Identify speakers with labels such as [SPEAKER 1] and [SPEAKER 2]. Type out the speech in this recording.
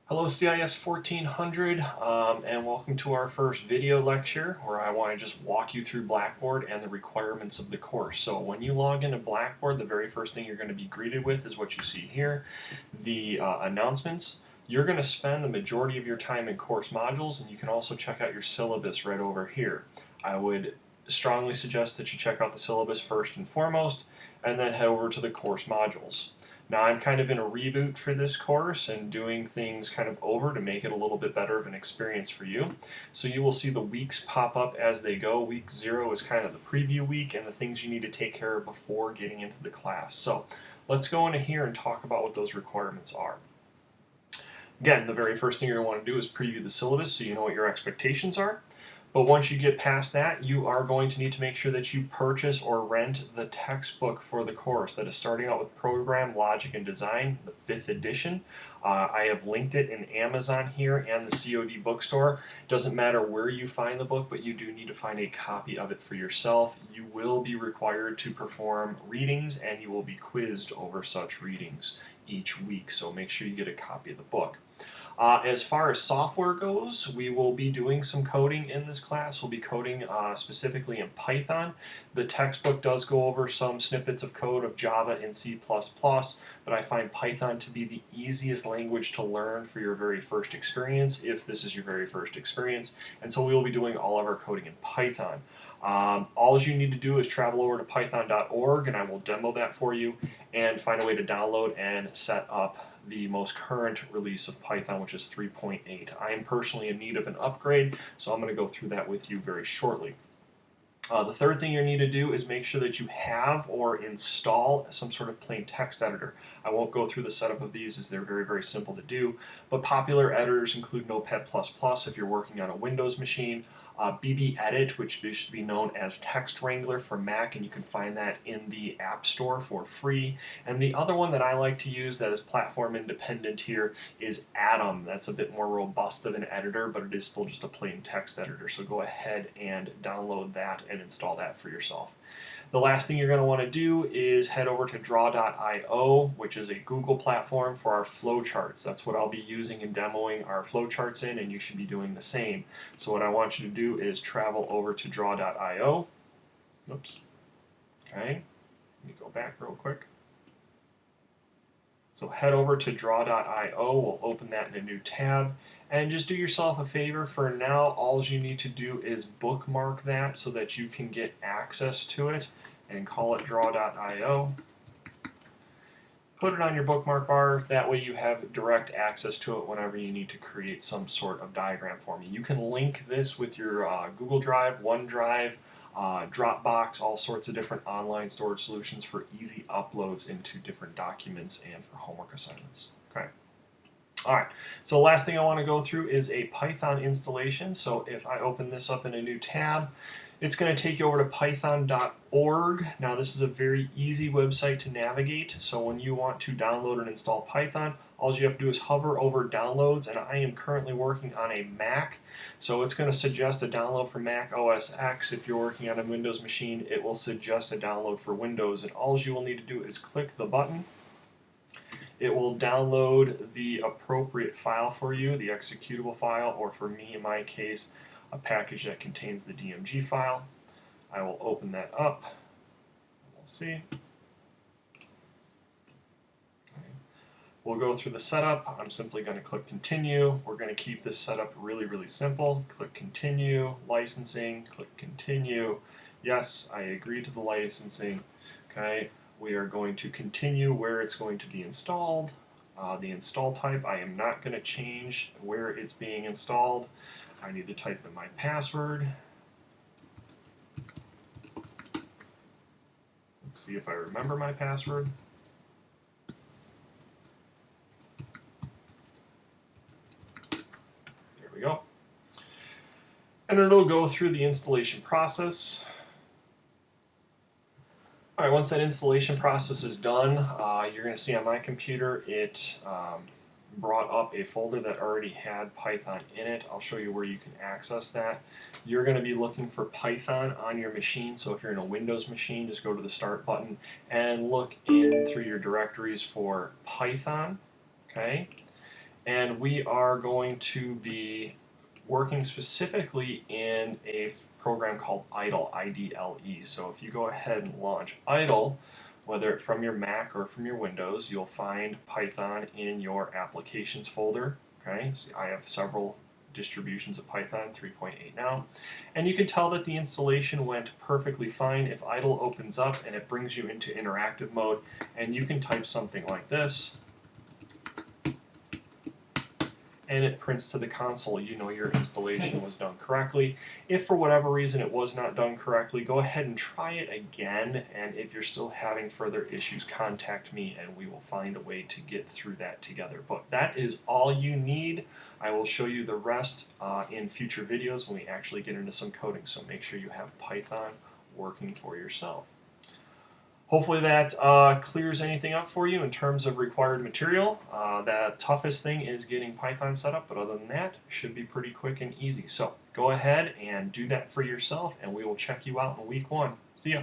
[SPEAKER 1] Hello CIS 1400 and welcome to our first video lecture where I want to just walk you through Blackboard and the requirements of the course. So when you log into Blackboard, the very first thing you're going to be greeted with is what you see here, the announcements. You're going to spend the majority of your time in course modules, and you can also check out your syllabus right over here. I would strongly suggest that you check out the syllabus first and foremost and then head over to the course modules. Now I'm kind of in a reboot for this course and doing things kind of over to make it a little bit better of an experience for you. So you will see the weeks pop up as they go. Week 0 is kind of the preview week and the things you need to take care of before getting into the class. So let's go into here and talk about what those requirements are. Again, the very first thing you're going to want to do is preview the syllabus so you know what your expectations are. But once you get past that, you are going to need to make sure that you purchase or rent the textbook for the course that is starting out with Program, Logic, and Design, the 5th edition. I have linked it in Amazon here and the COD bookstore. Doesn't matter where you find the book, but you do need to find a copy of it for yourself. You will be required to perform readings and you will be quizzed over such readings each week, so make sure you get a copy of the book. As far as software goes, we will be doing some coding in this class. We'll be coding specifically in Python. The textbook does go over some snippets of code of Java and C++, but I find Python to be the easiest language to learn for your very first experience, if this is your very first experience. And so we will be doing all of our coding in Python. All you need to do is travel over to python.org, and I will demo that for you, and find a way to download and set up the most current release of Python, which is 3.8. I am personally in need of an upgrade, so I'm going to go through that with you very shortly. The third thing you need to do is make sure that you have or install some sort of plain text editor. I won't go through the setup of these as they're very, very simple to do, but popular editors include Notepad++ if you're working on a Windows machine, BB Edit, which should be known as Text Wrangler for Mac, and you can find that in the App Store for free. And the other one that I like to use that is platform independent here is Atom. That's a bit more robust of an editor, but it is still just a plain text editor. So go ahead and download that and install that for yourself. The last thing you're going to want to do is head over to draw.io, which is a Google platform for our flowcharts. That's what I'll be using and demoing our flowcharts in, and you should be doing the same. So what I want you to do is travel over to draw.io. Oops. Okay. Let me go back real quick. So head over to draw.io, we'll open that in a new tab, and just do yourself a favor. For now, all you need to do is bookmark that so that you can get access to it, and call it draw.io. Put it on your bookmark bar, that way you have direct access to it whenever you need to create some sort of diagram for me. You can link this with your Google Drive, OneDrive, Dropbox, all sorts of different online storage solutions for easy uploads into different documents and for homework assignments. Okay. Alright, so the last thing I want to go through is a Python installation. So if I open this up in a new tab, it's going to take you over to python.org. Now this is a very easy website to navigate, so when you want to download and install Python, all you have to do is hover over downloads, and I am currently working on a Mac, so it's going to suggest a download for Mac OS X. If you're working on a Windows machine, it will suggest a download for Windows, and all you will need to do is click the button. It will download the appropriate file for you, the executable file, or for me, in my case, a package that contains the DMG file. I will open that up. We'll see. We'll go through the setup. I'm simply going to click continue. We're going to keep this setup really, really simple. Click continue, licensing, click continue. Yes, I agree to the licensing. Okay, we are going to continue where it's going to be installed. The install type, I am not going to change where it's being installed. I need to type in my password. Let's see if I remember my password. There we go. And it'll go through the installation process. Alright, once that installation process is done, you're going to see on my computer it brought up a folder that already had Python in it. I'll show you where you can access that. You're going to be looking for Python on your machine, so if you're in a Windows machine, just go to the Start button and look in through your directories for Python. Okay, and we are going to be working specifically in a program called idle, IDLE. So if you go ahead and launch idle, whether it's from your Mac or from your Windows, you'll find Python in your applications folder. Okay, so I have several distributions of Python, 3.8 now, and you can tell that the installation went perfectly fine if idle opens up and it brings you into interactive mode, and you can type something like this and it prints to the console. You know your installation was done correctly. If for whatever reason it was not done correctly, go ahead and try it again, and if you're still having further issues, contact me and we will find a way to get through that together. But that is all you need. I will show you the rest in future videos when we actually get into some coding, so make sure you have Python working for yourself. Hopefully that clears anything up for you in terms of required material. The toughest thing is getting Python set up, but other than that, it should be pretty quick and easy. So go ahead and do that for yourself, and we will check you out in week 1. See ya.